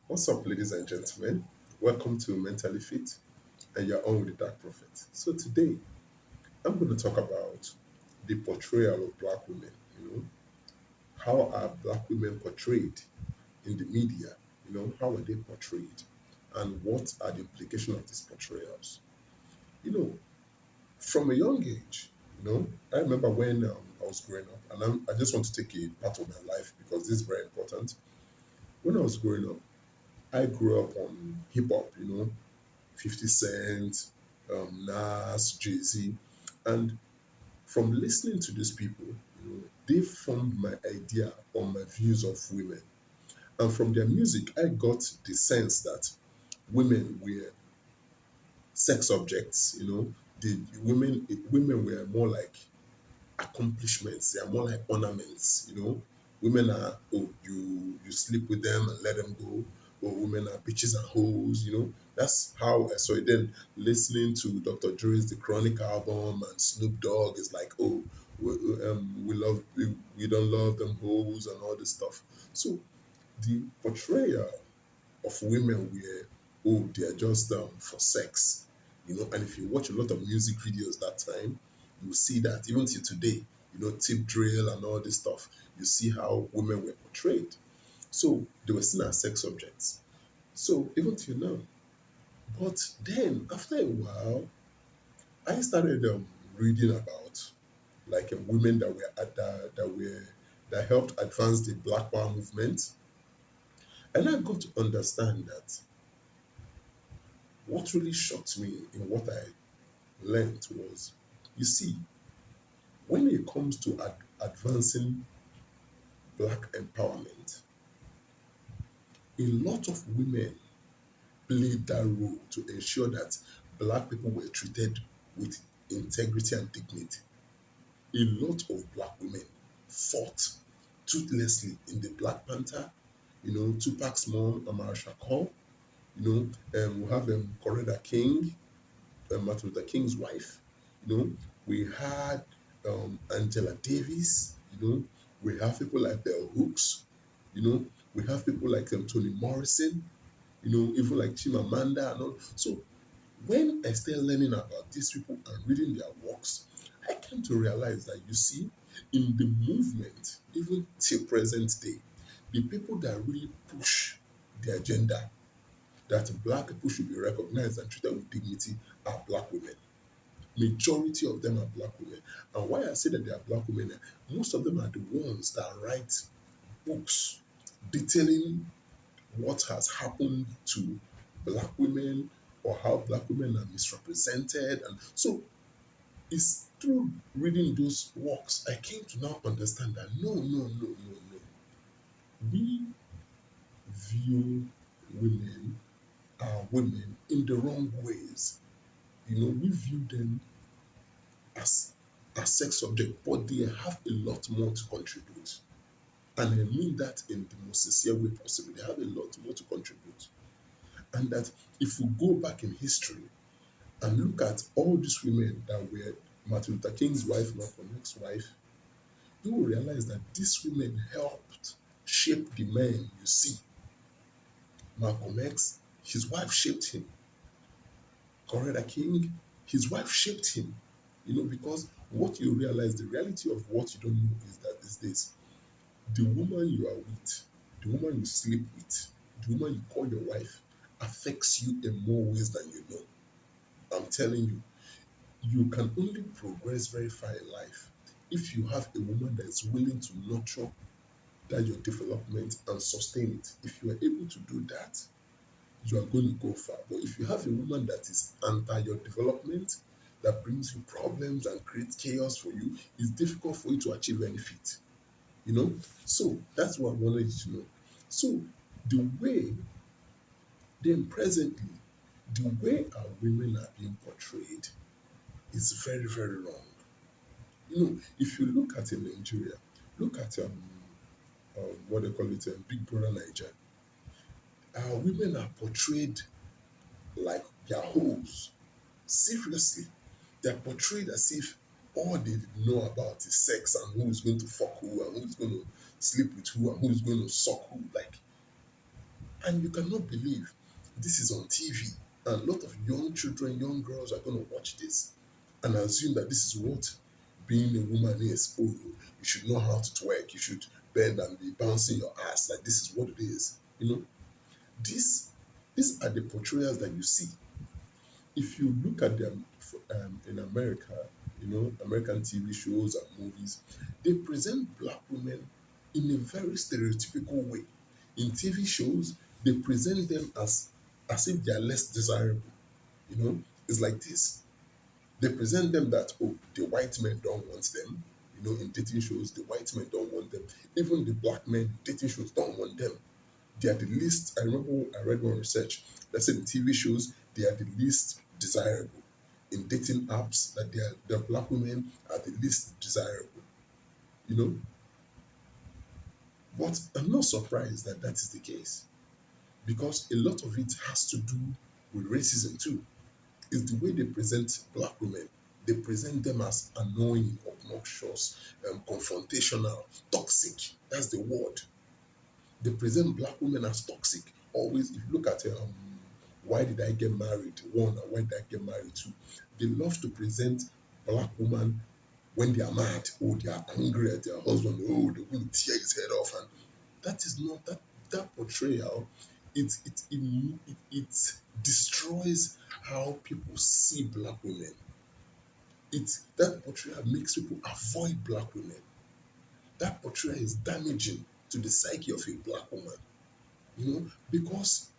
What's up, ladies and gentlemen? Welcome to Mentally Fit, and you're on with the Dark Prophet. So today, I'm going to talk about the portrayal of black women. You know, how are black women portrayed in the media? How are they portrayed, and what are the implications of these portrayals? You know, from a young age, I remember when I was growing up, and I just want to take a part of my life because this is very important. When I was growing up, I grew up on hip hop. 50 Cent, Nas, Jay Z. And from listening to these people, they formed my idea on my views of women. And from their music, I got the sense that women were sex objects. The women were more like accomplishments. They are more like ornaments. Women are, oh, you sleep with them and let them go. Or women are bitches and hoes. That's how I saw it. Then listening to Dr. Dre's The Chronic album and Snoop Dogg is like, oh, we don't love them hoes and all this stuff. So the portrayal of women were, oh, they are just for sex. And if you watch a lot of music videos that time, you see that even till today, tip drill and all this stuff, you see how women were portrayed. So they were seen as sex objects. So even till now. But then after a while, I started reading about like women that were at that helped advance the Black Power movement, and I got to understand that what really shocked me in what I learned was, you see, when it comes to advancing black empowerment, a lot of women played that role to ensure that black people were treated with integrity and dignity. A lot of black women fought toothlessly in the Black Panther, Tupac's mom, Amara Shakur, we have Coretta King, Martin Luther King's wife. We had Angela Davis. We have people like Bell Hooks. We have people like Toni Morrison. Even like Chimamanda and all. So when I started learning about these people and reading their works, I came to realize that, you see, in the movement, even till present day, the people that really push the agenda that black people should be recognized and treated with dignity are black women. Majority of them are black women. And why I say that they are black women, most of them are the ones that write books detailing what has happened to black women or how black women are misrepresented. And so it's through reading those works I came to now understand that no, no, no, no, no. We view women, our women, in the wrong ways. We view them as sex object, but they have a lot more to contribute. And I mean that in the most sincere way possible. They have a lot more to contribute. And that if we go back in history and look at all these women that were Martin Luther King's wife, Malcolm X's wife, you will realize that these women helped shape the men you see. Malcolm X, his wife shaped him. Coretta King, his wife shaped him. Because what you realize, the reality of what you don't know is that these days, the woman you are with, the woman you sleep with, the woman you call your wife, affects you in more ways than you know. I'm telling you, you can only progress very far in life if you have a woman that is willing to nurture that your development and sustain it. If you are able to do that, you are going to go far. But if you have a woman that is anti your development, that brings you problems and creates chaos for you, it's difficult for you to achieve any feat. You know? So that's what I wanted you to know. So the way, then presently, the way our women are being portrayed is very, very wrong. If you look at in Nigeria, look at what they call it, Big Brother Niger. Our women are portrayed like they're hoes. Seriously, they're portrayed as if all they know about is sex and who is going to fuck who and who is going to sleep with who and who is going to suck who. Like And you cannot believe this is on TV. And a lot of young children, young girls are going to watch this and assume that this is what being a woman is. Oh, you should know how to twerk. You should bend and be bouncing your ass. Like this is what it is. This, these are the portrayals that you see. If you look at them in America, American TV shows and movies, they present black women in a very stereotypical way. In TV shows, they present them as if they are less desirable. It's like this. They present them that, oh, the white men don't want them. In dating shows, the white men don't want them. Even the black men in dating shows don't want them. They are the least. I remember I read one research that said in TV shows they are the least desirable. In dating apps, that the black women are the least desirable. You know, but I'm not surprised that that is the case because a lot of it has to do with racism too. It's the way they present black women. They present them as annoying, obnoxious, confrontational, toxic. That's the word. They present black women as toxic. Always, if you look at Why Did I Get Married? One, and Why Did I Get Married? Two, they love to present black women when they are mad. Oh, they are angry at their husband. Oh, they will tear his head off. And that is not that portrayal. It destroys how people see black women. That portrayal makes people avoid black women. That portrayal is damaging to the psyche of a black woman. Because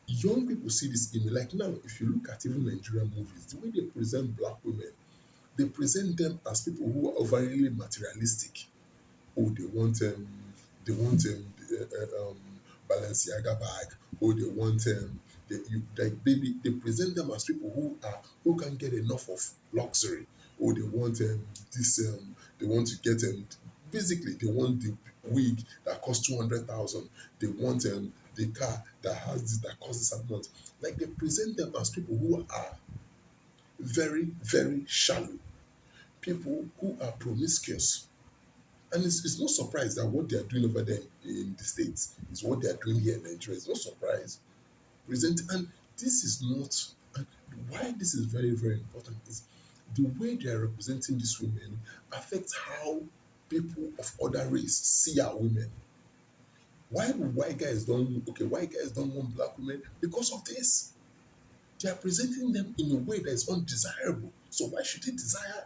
young people see this image. Like now, if you look at even Nigerian movies, the way they present black women, they present them as people who are overly materialistic. Oh, they want Balenciaga bag. Oh, they want like baby. They present them as people who can't get enough of luxury. Oh, they want this. They want to get basically they want the wig that costs 200,000. They want the car that has this that costs this amount. Like they present them as people who are very very shallow, people who are promiscuous. And it's no surprise that what they are doing over there in the States is what they are doing here in Nigeria. It's no surprise. And this is not, and why this is very, very important is the way they are representing these women affects how people of other race see our women. White guys don't want black women because of this. They are presenting them in a way that is undesirable. So why should they desire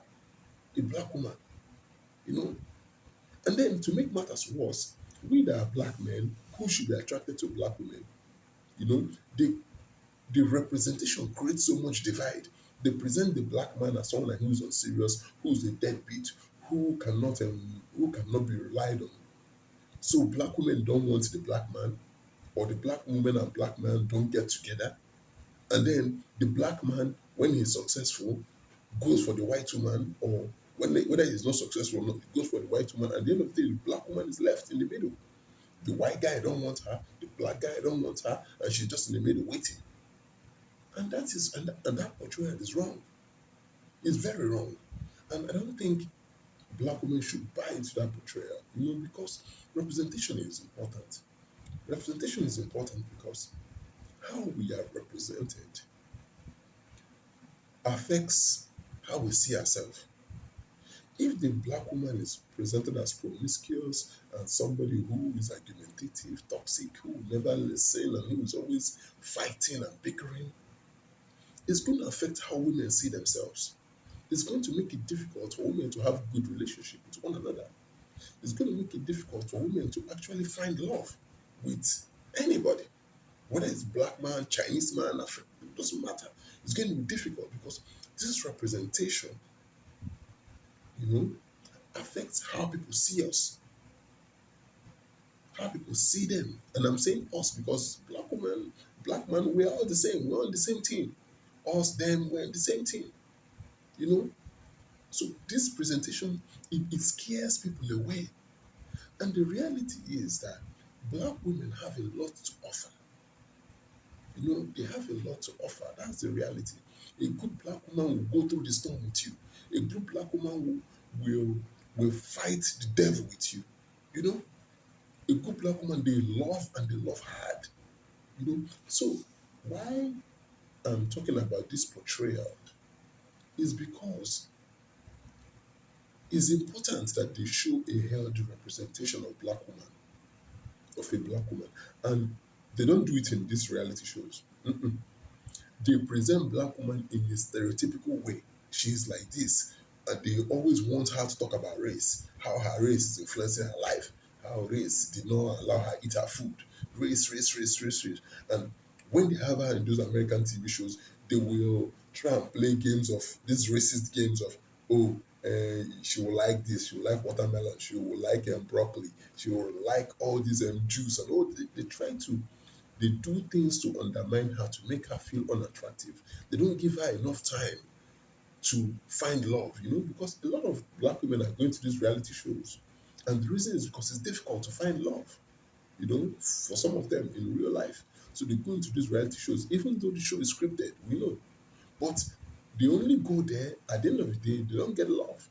a black woman? You know, And then to make matters worse, we that are black men who should be attracted to black women, you know, the representation creates so much divide. They present the black man as someone who's unserious, who's a deadbeat, who cannot be relied on. So black women don't want the black man, or the black woman and black man don't get together. And then the black man, when he's successful, goes for the white woman, or whether he's not successful or not, he goes for the white woman. At the end of the day, the black woman is left in the middle. The white guy don't want her, the black guy don't want her, and she's just in the middle waiting. And that portrayal is wrong. It's very wrong. And I don't think black women should buy into that portrayal, because representation is important. Representation is important because how we are represented affects how we see ourselves. If the black woman is presented as promiscuous and somebody who is argumentative, toxic, who will never listen and who is always fighting and bickering, it's going to affect how women see themselves. It's going to make it difficult for women to have good relationship with one another. It's going to make it difficult for women to actually find love with anybody, whether it's black man, Chinese man, African, it doesn't matter. It's going to be difficult because this representation, you know, affects how people see us, how people see them. And I'm saying us because black women, black man, we're all the same. We're on the same team. Us, them, we're in the same team. You know? So this presentation, it scares people away. And the reality is that black women have a lot to offer. They have a lot to offer. That's the reality. A good black woman will go through the storm with you. A good black woman will fight the devil with you. You know, a good black woman, they love and they love hard. So why I'm talking about this portrayal is because it's important that they show a healthy representation of a black woman, and they don't do it in these reality shows. They present black woman in a stereotypical way. She's like this, and they always want her to talk about race, how her race is influencing her life, how race did not allow her eat her food, race. And when they have her in those American TV shows, they will try and play games of these racist games of, oh, she will like this, she will like watermelon, she will like broccoli, she will like all these juice, and all they try to they do things to undermine her, to make her feel unattractive. They don't give her enough time to find love, because a lot of black women are going to these reality shows. And the reason is because it's difficult to find love, for some of them in real life. So they go into these reality shows, even though the show is scripted, we know. But they only go there, at the end of the day, they don't get love.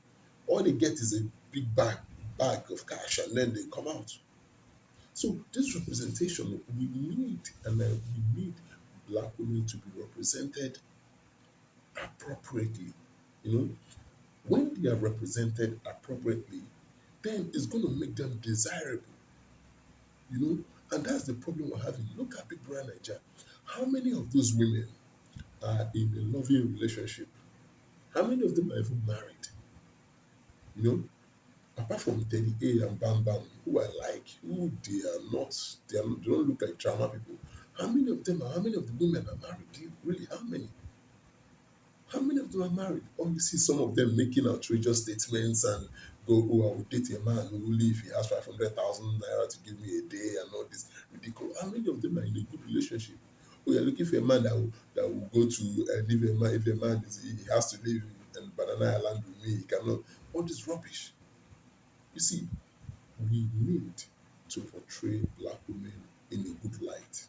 All they get is a big bag of cash, and then they come out. So this representation we need, and we need black women to be represented appropriately. You know, when they are represented appropriately, then it's going to make them desirable. You know, and that's the problem we're having. Look at Big Brother Nigeria. How many of those women are in a loving relationship? How many of them are even married? You know, apart from Teddy A and Bam Bam, who I like, who they don't look like drama people. How many of the women are married? Really, how many? How many of them are married? Obviously, some of them making outrageous statements and go, oh, I will date a man only if he has 500,000 naira to give me a day and all this ridiculous. How many of them are in a good relationship? Oh, you're looking for a man that will go to live a man. If a man he has to live in Banana Island with me, he cannot. All this rubbish. You see, we need to portray black women in a good light.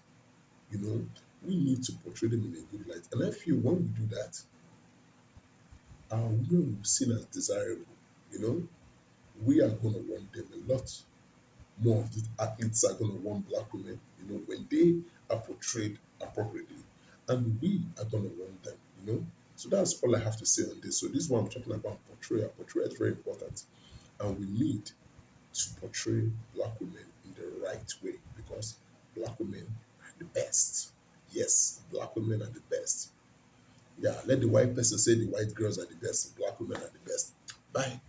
We need to portray them in a good light. And I feel when we do that, our women will be seen as desirable. You know, we are going to want them a lot. More of these athletes are going to want black women, when they are portrayed appropriately. And we are going to want them. So that's all I have to say on this. So this is what I'm talking about portrayal. Portrayal is very important. And we need to portray black women in the right way because black women are the best. Yes, black women are the best. Yeah, let the white person say the white girls are the best. Black women are the best. Bye.